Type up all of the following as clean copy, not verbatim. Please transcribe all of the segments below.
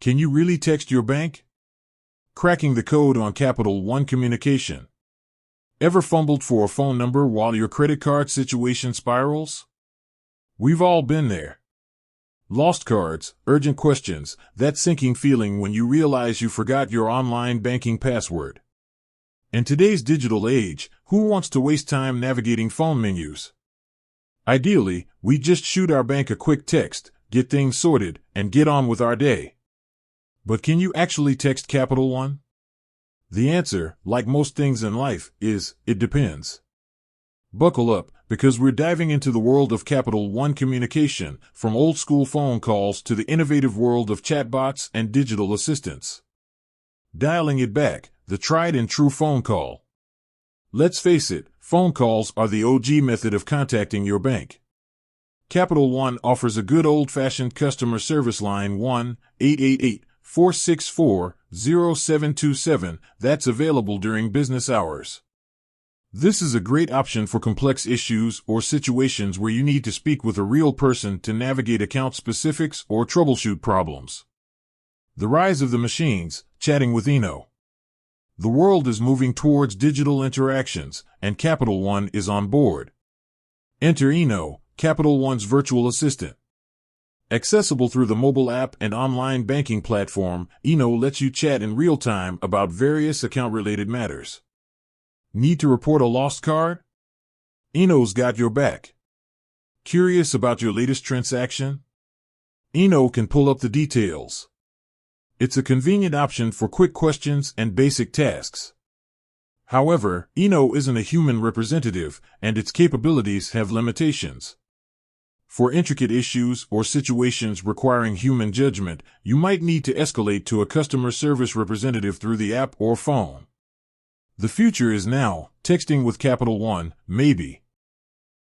Can you really text your bank? Cracking the code on Capital One communication. Ever fumbled for a phone number while your credit card situation spirals? We've all been there. Lost cards, urgent questions, that sinking feeling when you realize you forgot your online banking password. In today's digital age, who wants to waste time navigating phone menus? Ideally, we just shoot our bank a quick text, get things sorted, and get on with our day. But can you actually text Capital One? The answer, like most things in life, is, it depends. Buckle up, because we're diving into the world of Capital One communication, from old-school phone calls to the innovative world of chatbots and digital assistants. Dialing it back, the tried-and-true phone call. Let's face it, phone calls are the OG method of contacting your bank. Capital One offers a good old-fashioned customer service line 1-888-464-0727 that's available during business hours. This is a great option for complex issues or situations where you need to speak with a real person to navigate account specifics or troubleshoot problems. The rise of the machines, chatting with Eno. The world is moving towards digital interactions, and Capital One is on board. Enter Eno, Capital One's virtual assistant. Accessible through the mobile app and online banking platform, Eno lets you chat in real time about various account-related matters. Need to report a lost card? Eno's got your back. Curious about your latest transaction? Eno can pull up the details. It's a convenient option for quick questions and basic tasks. However, Eno isn't a human representative, and its capabilities have limitations. For intricate issues or situations requiring human judgment, you might need to escalate to a customer service representative through the app or phone. The future is now, texting with Capital One, maybe.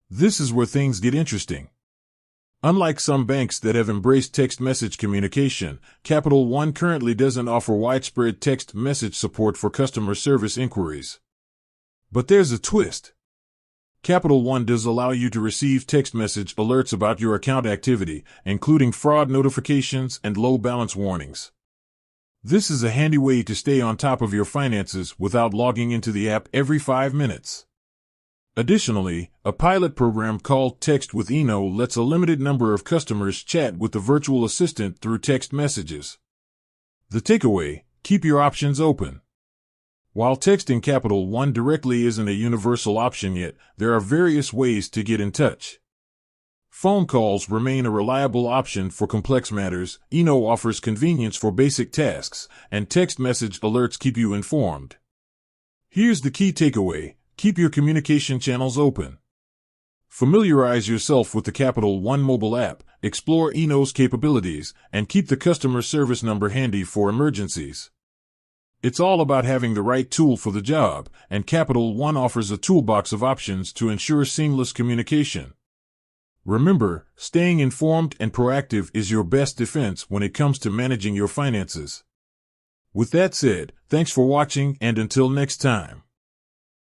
This is where things get interesting. Unlike some banks that have embraced text message communication, Capital One currently doesn't offer widespread text message support for customer service inquiries. But there's a twist. Capital One does allow you to receive text message alerts about your account activity, including fraud notifications and low balance warnings. This is a handy way to stay on top of your finances without logging into the app every 5 minutes. Additionally, a pilot program called Text with Eno lets a limited number of customers chat with the virtual assistant through text messages. The takeaway: keep your options open. While texting Capital One directly isn't a universal option yet, there are various ways to get in touch. Phone calls remain a reliable option for complex matters, Eno offers convenience for basic tasks, and text message alerts keep you informed. Here's the key takeaway: keep your communication channels open. Familiarize yourself with the Capital One mobile app, explore Eno's capabilities, and keep the customer service number handy for emergencies. It's all about having the right tool for the job, and Capital One offers a toolbox of options to ensure seamless communication. Remember, staying informed and proactive is your best defense when it comes to managing your finances. With that said, thanks for watching, and until next time.